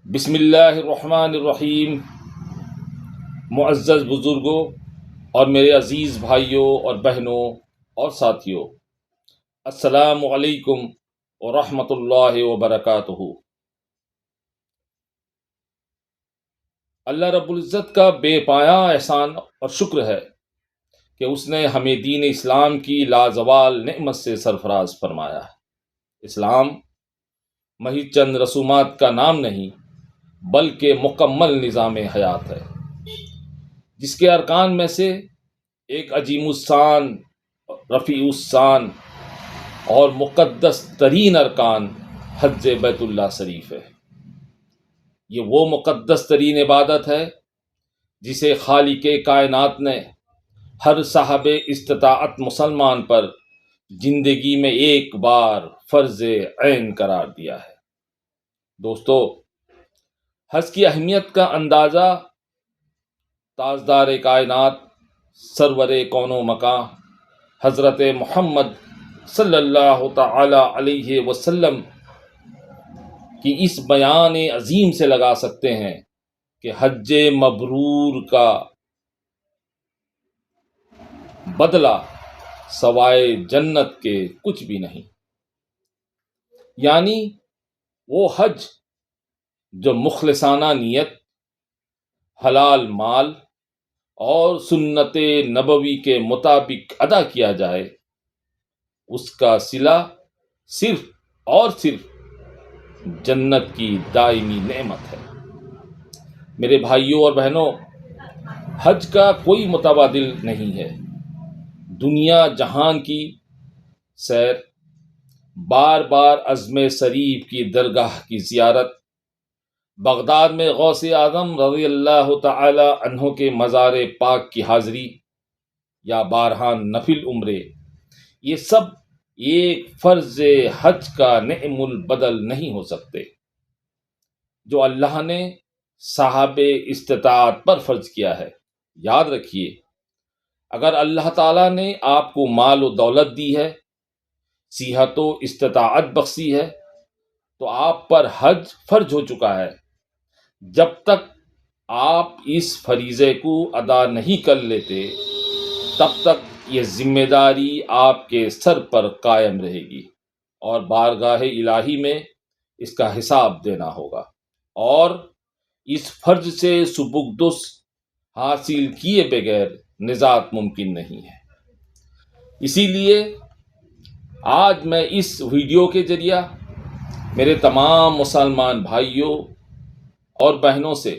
بسم اللہ الرحمن الرحیم۔ معزز بزرگوں اور میرے عزیز بھائیوں اور بہنوں اور ساتھیوں، السلام علیکم ورحمۃ اللہ وبرکاتہ۔ اللہ رب العزت کا بے پایاں احسان اور شکر ہے کہ اس نے ہمیں دین اسلام کی لازوال نعمت سے سرفراز فرمایا ہے۔ اسلام محض چند رسومات کا نام نہیں بلکہ مکمل نظام حیات ہے، جس کے ارکان میں سے ایک عظیم الشان، رفیع الشان اور مقدس ترین ارکان حج بیت اللہ شریف ہے۔ یہ وہ مقدس ترین عبادت ہے جسے خالق کائنات نے ہر صاحب استطاعت مسلمان پر زندگی میں ایک بار فرض عین قرار دیا ہے۔ دوستو، حج کی اہمیت کا اندازہ تاجدار کائنات، سرور کون و مکان حضرت محمد صلی اللہ تعالی علیہ وسلم کی اس بیان عظیم سے لگا سکتے ہیں کہ حج مبرور کا بدلہ سوائے جنت کے کچھ بھی نہیں، یعنی وہ حج جو مخلصانہ نیت، حلال مال اور سنت نبوی کے مطابق ادا کیا جائے، اس کا صلہ صرف اور صرف جنت کی دائمی نعمت ہے۔ میرے بھائیوں اور بہنوں، حج کا کوئی متبادل نہیں ہے۔ دنیا جہان کی سیر، بار بار عزم شریف کی درگاہ کی زیارت، بغداد میں غوث اعظم رضی اللہ تعالی عنہ کے مزار پاک کی حاضری یا بارہا نفل عمرے، یہ سب ایک فرض حج کا نعم البدل نہیں ہو سکتے جو اللہ نے صاحب استطاعت پر فرض کیا ہے۔ یاد رکھیے، اگر اللہ تعالیٰ نے آپ کو مال و دولت دی ہے، صحت و استطاعت بخشی ہے، تو آپ پر حج فرض ہو چکا ہے۔ جب تک آپ اس فریضے کو ادا نہیں کر لیتے، تب تک یہ ذمہ داری آپ کے سر پر قائم رہے گی اور بارگاہ الہی میں اس کا حساب دینا ہوگا، اور اس فرض سے سبکدوش حاصل کیے بغیر نجات ممکن نہیں ہے۔ اسی لیے آج میں اس ویڈیو کے ذریعہ میرے تمام مسلمان بھائیوں اور بہنوں سے،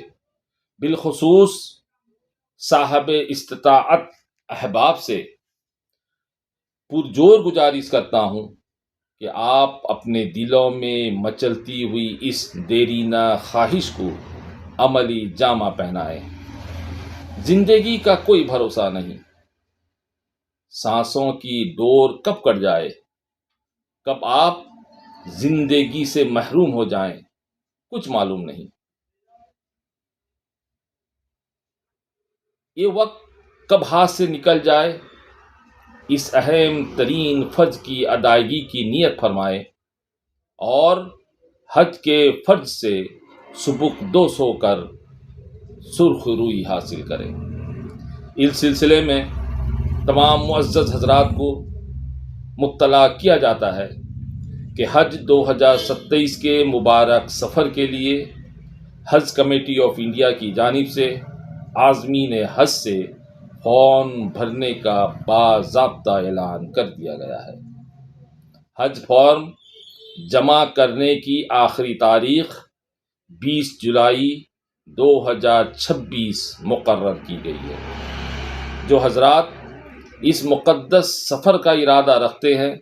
بالخصوص صاحب استطاعت احباب سے پرجور گزارش کرتا ہوں کہ آپ اپنے دلوں میں مچلتی ہوئی اس دیرینہ خواہش کو عملی جامہ پہنائیں۔ زندگی کا کوئی بھروسہ نہیں، سانسوں کی ڈور کب کٹ جائے، کب آپ زندگی سے محروم ہو جائیں، کچھ معلوم نہیں۔ یہ وقت کب ہاتھ سے نکل جائے، اس اہم ترین فرض کی ادائیگی کی نیت فرمائیں اور حج کے فرض سے سبکدوش ہو کر سرخ روئی حاصل کریں۔ اس سلسلے میں تمام معزز حضرات کو مطلع کیا جاتا ہے کہ حج 2027 کے مبارک سفر کے لیے حج کمیٹی آف انڈیا کی جانب سے عازمین حج سے فارم بھرنے کا باضابطہ اعلان کر دیا گیا ہے۔ حج فارم جمع کرنے کی آخری تاریخ 20 جولائی 2026 مقرر کی گئی ہے۔ جو حضرات اس مقدس سفر کا ارادہ رکھتے ہیں،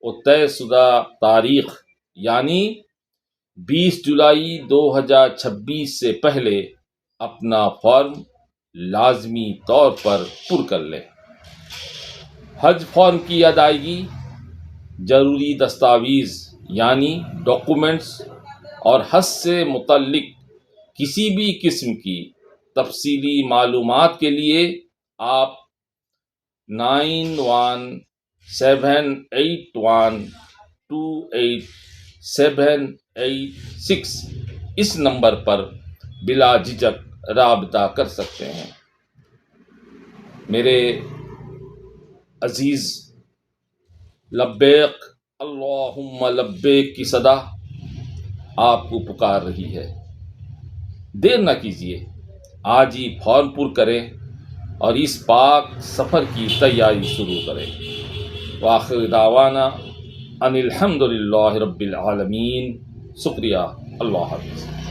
وہ طے شدہ تاریخ یعنی 20 جولائی 2026 سے پہلے اپنا فارم لازمی طور پر پر کر لیں۔ حج فارم کی ادائیگی ضروری دستاویز یعنی ڈاکومنٹس اور حج سے متعلق کسی بھی قسم کی تفصیلی معلومات کے لیے آپ 9178128786 اس نمبر پر بلا جھجک رابطہ کر سکتے ہیں۔ میرے عزیز، لبیک اللہم لبیک کی صدا آپ کو پکار رہی ہے۔ دیر نہ کیجیے، آج ہی فارم پر کریں اور اس پاک سفر کی تیاری شروع کریں۔ وآخر دعوانا ان الحمد للہ رب العالمین۔ شکریہ، اللہ حافظ۔